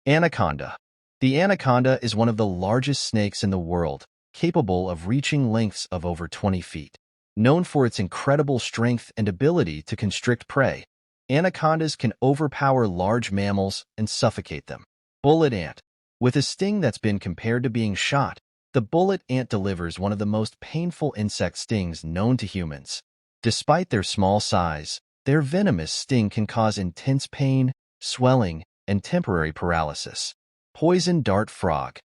Anaconda. The anaconda is one of the largest snakes in the world, capable of reaching lengths of over 20 feet. Known for its incredible strength and ability to constrict prey, anacondas can overpower large mammals and suffocate them. Bullet ant. With a sting that's been compared to being shot, the bullet ant delivers one of the most painful insect stings known to humans. Despite their small size, their venomous sting can cause intense pain, swelling, and temporary paralysis. Poison dart frog.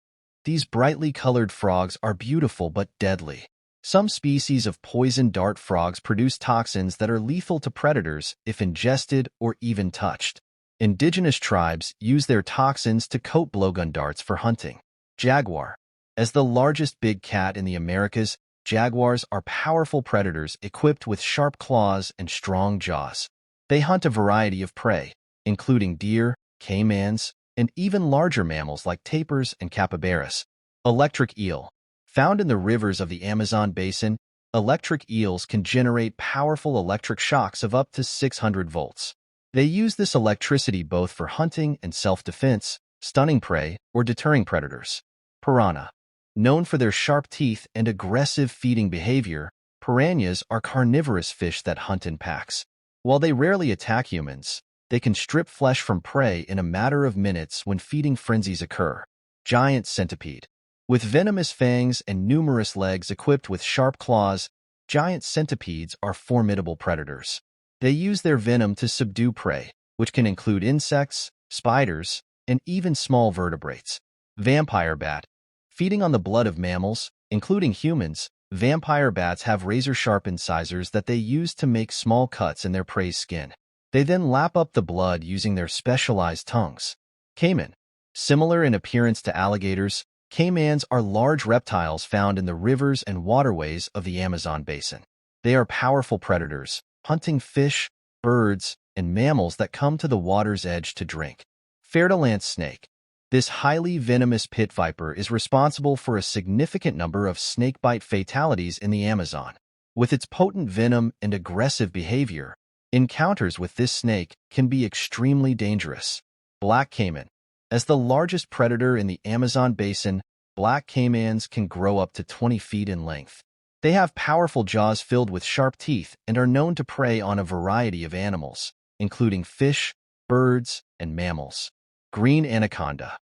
These brightly colored frogs are beautiful but deadly. Some species of poison dart frogs produce toxins that are lethal to predators if ingested or even touched. Indigenous tribes use their toxins to coat blowgun darts for hunting. Jaguar. As the largest big cat in the Americas, jaguars are powerful predators equipped with sharp claws and strong jaws. They hunt a variety of prey, including deer, caimans, and even larger mammals like tapirs and capybaras. Electric eel. Found in the rivers of the Amazon basin, electric eels can generate powerful electric shocks of up to 600 volts. They use this electricity both for hunting and self-defense, stunning prey, or deterring predators. Piranha. Known for their sharp teeth and aggressive feeding behavior, piranhas are carnivorous fish that hunt in packs. While they rarely attack humans, they can strip flesh from prey in a matter of minutes when feeding frenzies occur. Giant centipede. With venomous fangs and numerous legs equipped with sharp claws, giant centipedes are formidable predators. They use their venom to subdue prey, which can include insects, spiders, and even small vertebrates. Vampire bat. Feeding on the blood of mammals, including humans, vampire bats have razor-sharp incisors that they use to make small cuts in their prey's skin. They then lap up the blood using their specialized tongues. Caiman. Similar in appearance to alligators, caimans are large reptiles found in the rivers and waterways of the Amazon basin. They are powerful predators, hunting fish, birds, and mammals that come to the water's edge to drink. Fearsome snake. This highly venomous pit viper is responsible for a significant number of snakebite fatalities in the Amazon. With its potent venom and aggressive behavior, encounters with this snake can be extremely dangerous. Black caiman. As the largest predator in the Amazon basin, black caimans can grow up to 20 feet in length. They have powerful jaws filled with sharp teeth and are known to prey on a variety of animals, including fish, birds, and mammals. Green anaconda.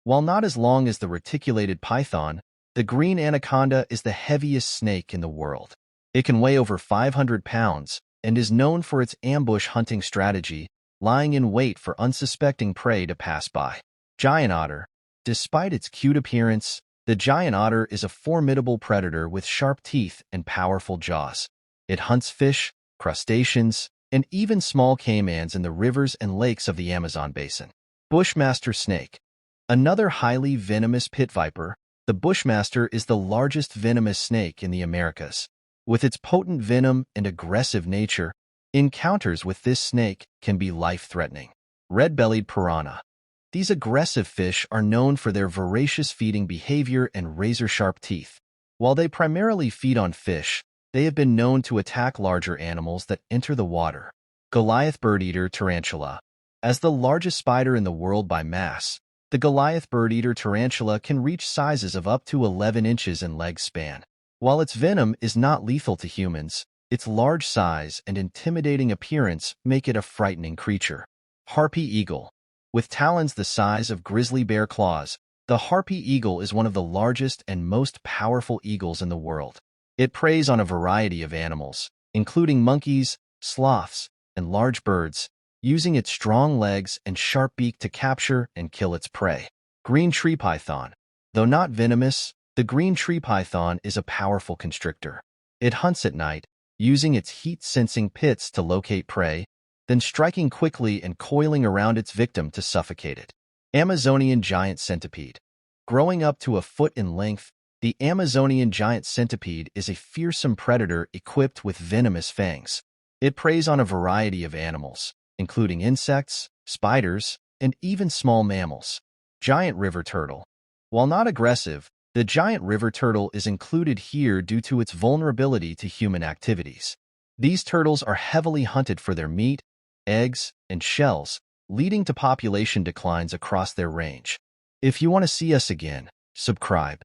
While not as long as the reticulated python, the green anaconda is the heaviest snake in the world. It can weigh over 500 pounds and is known for its ambush hunting strategy, lying in wait for unsuspecting prey to pass by. Giant otter. Despite its cute appearance, the giant otter is a formidable predator with sharp teeth and powerful jaws. It hunts fish, crustaceans, and even small caimans in the rivers and lakes of the Amazon basin. Bushmaster snake. Another highly venomous pit viper, the Bushmaster is the largest venomous snake in the Americas. With its potent venom and aggressive nature, encounters with this snake can be life-threatening. Red-Bellied Piranha. These aggressive fish are known for their voracious feeding behavior and razor-sharp teeth. While they primarily feed on fish, they have been known to attack larger animals that enter the water. Goliath Birdeater Tarantula. As the largest spider in the world by mass, the Goliath Birdeater tarantula can reach sizes of up to 11 inches in leg span. While its venom is not lethal to humans, its large size and intimidating appearance make it a frightening creature. Harpy Eagle. With talons the size of grizzly bear claws, the Harpy Eagle is one of the largest and most powerful eagles in the world. It preys on a variety of animals, including monkeys, sloths, and large birds, using its strong legs and sharp beak to capture and kill its prey. Green tree python. Though not venomous, the green tree python is a powerful constrictor. It hunts at night, using its heat-sensing pits to locate prey, then striking quickly and coiling around its victim to suffocate it. Amazonian giant centipede. Growing up to a foot in length, the Amazonian giant centipede is a fearsome predator equipped with venomous fangs. It preys on a variety of animals, including insects, spiders, and even small mammals. Giant river turtle. While not aggressive, the giant river turtle is included here due to its vulnerability to human activities. These turtles are heavily hunted for their meat, eggs, and shells, leading to population declines across their range. If you want to see us again, subscribe.